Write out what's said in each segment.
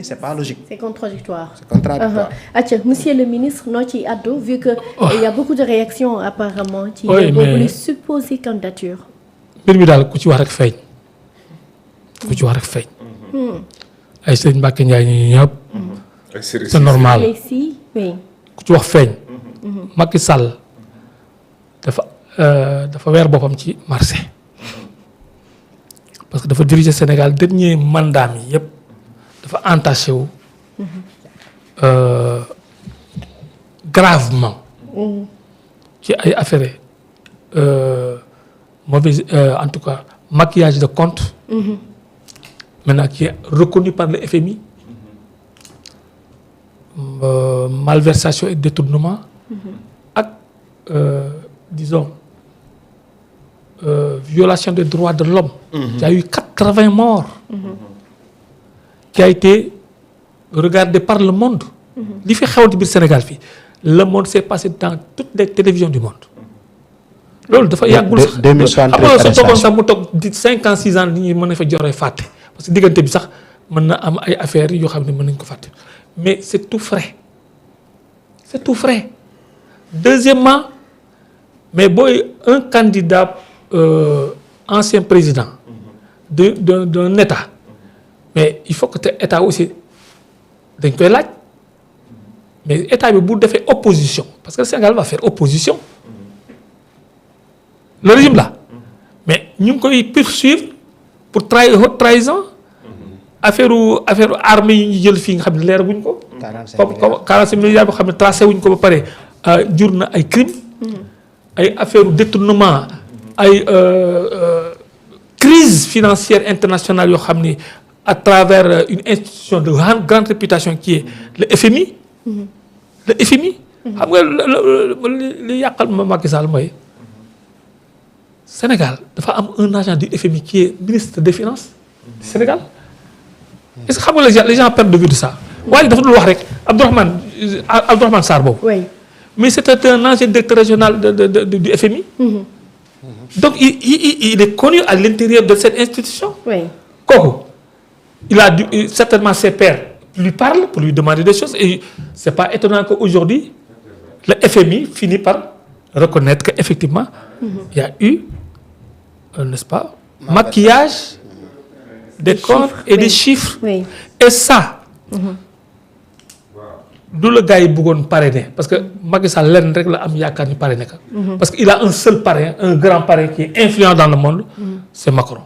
c'est pas logique. C'est contradictoire. C'est contradictoire. Monsieur le ministre noo ciy àddu vu que il y a beaucoup de réactions apparemment ci Oui, boobu les supposées candidatures. mbir mi daal ku ci wax rek feeñ ku ci wax rek feeñ ay sëñ Mbacke Ndiaye ñi ñëpp c'est normal Si, oui. ku ci wax feeñ Macky Sall dafa weer boppam ci marché parce que dafa diriger Sénégal dernier mandat mi yëpp dafa entaché wu gravement ci ay affaires mauvais en tout cas maquillage de compte maintenant qui est reconnu par le FMI malversation et détournement ak disons violation des droits de l'homme il y a eu 80 morts qui a été regardé par le monde li fi xewoon ci biir Sénégal fii le monde s'est passé dans toutes les télévisions du monde loolu dafa yàggul sax xam nga sa toogoon sax mu toog di 5 ans 6 ans nit ñi mën na fa joree fàtte parce que diggante bi sax mën na am ay affaires yoo xam ne mën nañ ko fàtte mais c'est tout frais deuxièmement mais booy un candidat ancien président d'un état mais il faut que te état aussi dañ koy laaj mais état bi bu defee opposition parce que le Sénégal va faire opposition le régime là mais ñu ngi koy poursuivre pour trahison affaire armée yi ñu jël fii nga xam ne leeraguñ ko. 45 milliards boo xam ne tracé wuñ ko ba pare jur na ay crimes ay affaire détournement ay crise financière internationale yoo xam ni à travers une institution de grande réputation qui est le FMI. le FMI. xam nga li yàqal ma Macky Sall mooy Sénégal dafa am un agent du FMI qui est ministre des finances du Sénégal. est-ce que xam nga les gens perdent de vue de ça. waaye dafa dul wax rek Abdourahmane Sarr boobu. Oui. mais c'était un ancien directeur régional du FMI. Donc il est connu à l'intérieur de cette institution. Oui. kooku il a dû certainement ses pairs lui parlent pour lui demander des choses et c'est pas étonnant qu'aujourd'hui le FMI finit par reconnaître qu'effectivement il y a eu n'est-ce pas maquillage des comptes et des chiffres. Oui. Et ça du la gars yi bëggoon parrainer parce que Macky Sall lenn rek la am yaakaar ni parrainer ka parce que il a un seul parrain un grand parrain qui est influent dans le monde c'est Macron.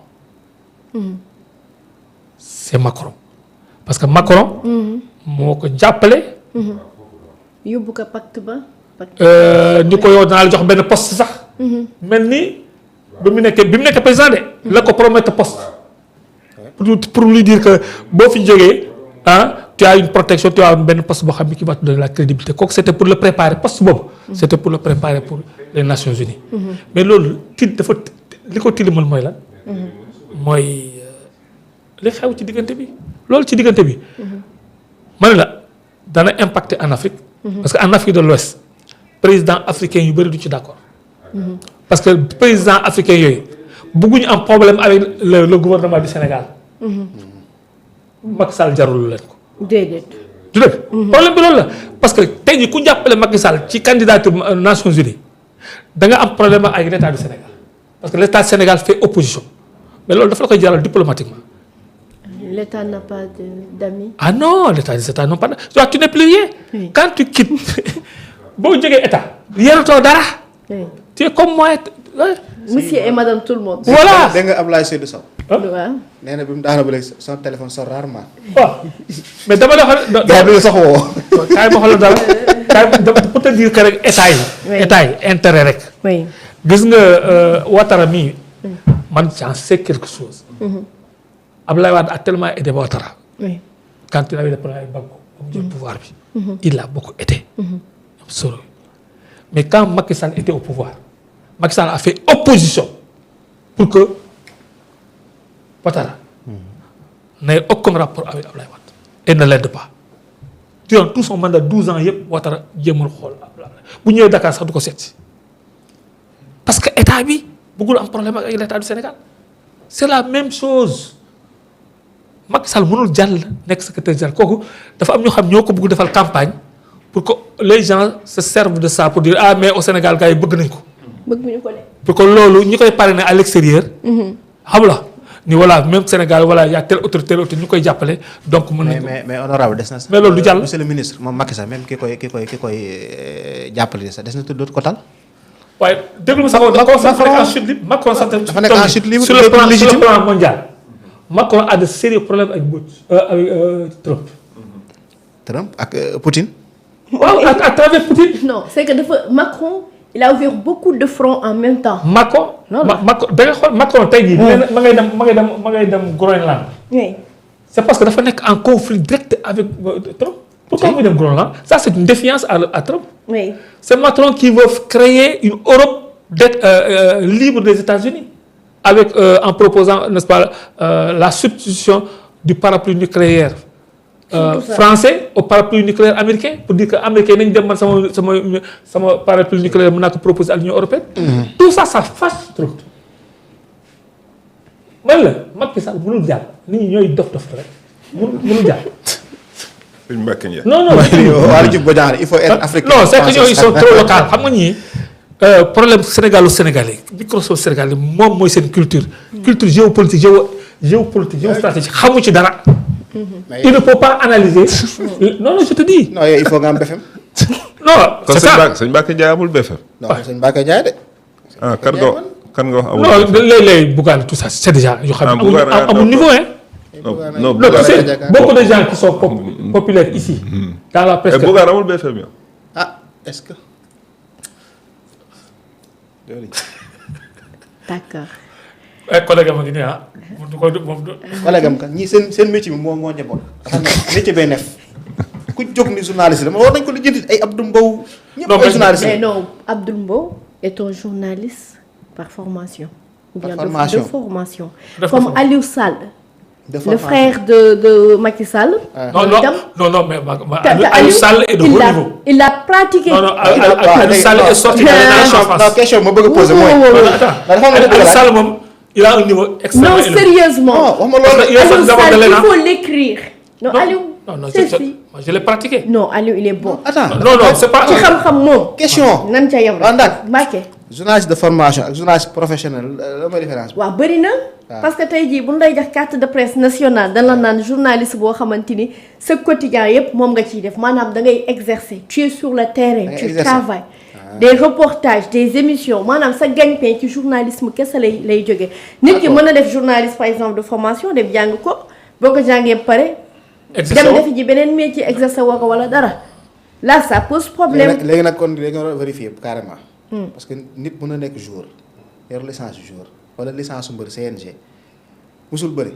C'est Macron parce que Macron moo ko jàppale yóbbu ko pacte ba. ni ko yow danaa la jox benn poste sax mel ni bi mu nekkee président de la ko promettre poste pour lui dire que boo fi jógee tu as une protection tu as benn poste boo xam ne qui va te donner la crédibilité kooku c'était pour le préparer poste boobu c'était pour le préparer pour les Nations Unies mais loolu dafa li ko tilimal mooy lan mooy li xew ci diggante bi loolu ci diggante bi ma ne la dana impacter en Afrique parce que en Afrique de l'Ouest président africain yu bëri du ci d'accord parce que président africain yooyu bëgguñu am problème avec le gouvernement du Sénégal Macky Sall jarul leen ko déedéet. du dëgg problème bi loolu la parce que tey jii ku jàppale Macky Sall ci candidature Nations Unies da nga am problème avec l'état du Sénégal parce que l'état du Sénégal fait opposition mais loolu dafa la koy jaral diplomatiquement. L'État n'a pas d'amis. Ah non, l'État des États n'ont pas d'amis. Tu n'es plus rien. Oui. Quand tu quittes, boo jógee État, yaratoo dara. Oui. Tu es comme moi. Monsieur et madame tout le monde. Voilà. dégg nga Ablaye Seydou Sow. waaw. nee na bi mu daana ba léegi son téléphone sort rarement. waaw mais dama la wax. gars bi sax woo. kaay ma xoolal dara kaay pour te dire que rek État yi. Oui. État yi intérêt rek. Oui. gis nga Ouattara mii. man j'en sais quelque chose. Abdoulaye Wade a tellement aidé Ouattara. Oui. Quand il avait le problème avec Gbagbo comme jël pouvoir bi. il a beaucoup aidé. solo mais quand Macky Sall était au pouvoir Macky Sall a fait opposition pour que Ouattara n'ait aucun rapport avec Abdoulaye Wade et ne l'aide pas. durant tout son mandat 12 ans yëpp Ouattara jéemul xool bu ñëwee Dakar sax du ko seet si parce que état bi bëggul am problème avec l'état du Sénégal c'est la même chose Macky Sall mënul jàll nekk secrétaire général kooku dafa am ñoo xam ñoo ko bëgg defal campagne pour que les gens se servent de ça pour dire ah mais au Sénégal gars yi bëgg nañ ko. bëgguñu ko de. pour que loolu ñi koy parrainer à l'extérieur. xam la ni voilà même Sénégal voilà y a telle autorité ñu koy jàppale donc mën nañ ko. mais honorable des na. mais loolu du jàll. monsieur le ministre moom Macky Sall même ki koy jàppale sax des na tudd ko tal. waaye déglu ma sax Macron sax dafa nekk en chute libre Macron sax dafa nekk en chute libre sur le plan mondial. Macron a de sérieux problèmes avec Trump. Trump ak Poutine. waaw à travers Poutine. non c'est que Macron il a ouvert beaucoup de fronts en même temps. Macron non Macron da nga xool Macron tey jii. ma ngay dem Groenland. oui. c'est parce que dafa nekk en conflit direct avec Trump. pourquoi muy dem Groenland ça c'est une défiance à Trump. oui. c'est Macron qui veut créer une Europe libre des États-Unis avec en proposant n'est-ce pas la substitution du parapluie nucléaire français au parapluie nucléaire américain pour dire que américain nañ dem man sama parapluie nucléaire mën naa ko proposer à l'Union européenne. tout ça fâche trop. man la Macky Sall mënul jàll nit ñi ñooy dof rek mënul jàll. Sëñ Mbacke Ndiaye. non il faut être africain. non c'est que ñooy ils sont trop locaux xam nga ñii problème sénégalo-sénégalais Microsoft sénégalais moom mooy seen culture. culture géopolitique géostratégique xamu ci dara. il ne peut pas analyser. non je te dis. non il faut nga am BFM. non c'est ça kon sëñ Mbacke Ndiaye amul BFM. non sëñ Mbacke Ndiaye de. ah kan nga wax amul. non léeg-léeg Bougane tout ça c'est déjà yoo xam ne amul niveau hein. non tu sais beaucoup de gens qui sont populaires ici. dans la presse. Bougane amul BFM yow. ah est-ce que. d'accord. ay collègue am a ngi nii ah. moom du collègue am kan ñii seen métier bi moo njaboot. xam nga métier bay neef ku jóg ni journaliste la war nañ ko lijjanti ay Abdou Mbow. ñëpp ay journaliste mais non Abdou Mbow est un journaliste par formation. ou bien de formation. comme Aliou Sall. le frère de Macky Sall. non mais Aliou Sall est de haut niveau. il a pratiqué. non Aliou Sall est sorti de la France. non question ma bëgg a poser mooy. Aliou Sall moom il a un niveau extrêmement élevé. non sérieusement. wax ma loolu Aliou Sall il faut l'écrire. non Aliou. non je l'ai pratiqué. non Aliou il est bon. attends non c'est pas. ci xam-xam moom. question. nan ca yem rek Mbacké. journaliste de formation ak journaliste professionnel la mooy différence. waaw bëri na. parce que tey jii bu ñu lay jox carte de presse nationale dañ la naan journaliste boo xamante ni sa quotidien yépp moom nga ciy def maanaam da ngay exercer tu es sur le terrain. tu travailles. des reportages des émissions maanaam sa gagne-pain ci journalisme kese lay jógee. nit ki mën na def journaliste par exemple de formation dem jàng ko boo ko jàngee pare. dem defi ji beneen métier exercer woo ko wala dara. là ça pose problème. léegi nag kon léegi nga vérifier carrément. parce que nit mën na nekk joueur yor licence joueur wala licence su mbëri CNG musul bëri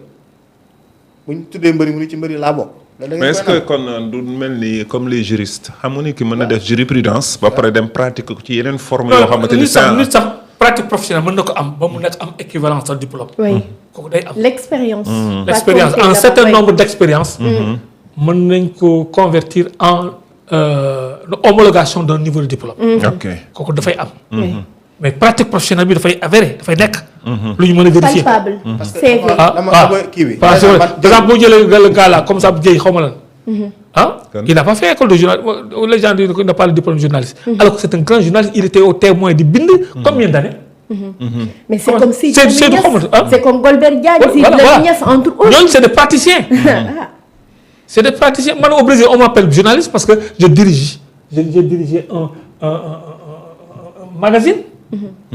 bu ñu tuddee mbëri mu ni ci mbëri laa bokk. mais est-ce que kon du mel ni comme les juristes xam nga ni ki mën na def jurisprudence ba pare dem pratique ko ci yeneen forme yoo xamante ni nit sax pratique professionnelle mën na ko am ba mu nekk am équivalence sa diplôme. oui kooku day am. l'expérience. l'expérience un certain nombre d'expériences. mën nañ ko convertir en homologation d'un niveau de diplôme. ok kooku dafay am. mais pratique professionnelle bi dafay avéré dafay nekk. lu ñu mën a vérifier. palpable. parce que c'est vrai. kii bi. par exemple boo jëlee le gars là comme ça Dieye xaw ma lan. il n'a pas fait école de journalisme les gens disent qu'il n'a pas le diplôme de journaliste. alors que c'est un grand journaliste il était au Témoin di bind. combien d'années. mais c'est comme si. c'est comme Golbert Diagne. voilà Niass entre autres. ñooñu c'est des praticiens. c'est des praticiens man au Brésil on m'appelle journaliste parce que j'ai dirigé un magazine.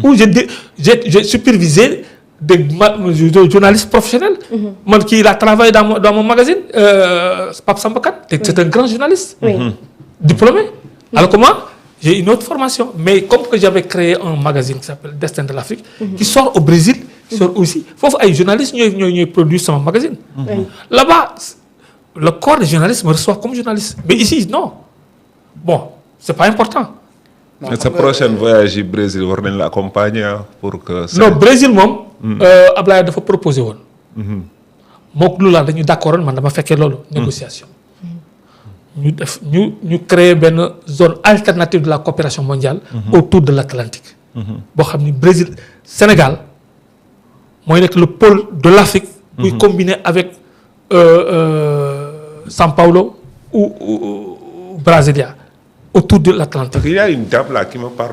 où j'ai supervisé des journalistes professionnels. man qui a travaillé dans mon magazine Pape Samba Kane. c'est un grand journaliste. diplômé. alors que moi j'ai une autre formation mais comme que j'avais créé un magazine qui s'appelle Destin de l'Afrique. qui sort au Brésil. qui sort aussi foofu ay journalistes ñooy produire sama magazine. là-bas le corps des journalistes me reçoit comme journaliste mais ici non bon c'est pas important. mais sa prochaine voyage yi Brésil war nañ la accompagner pour que. non Brésil moom. Ablaye dafa proposé woon. mook Lula dañu d'accord man dama fekkee loolu. négociation. ñu créer benn zone alternative de la coopération mondiale. autour de l'Atlantique. boo xam ni Brésil Sénégal mooy nekk le pôle de l'Afrique. buy combiner avec São Paulo ou Brasilia, autour de l'Atlantique. Il y a une dame là qui me parle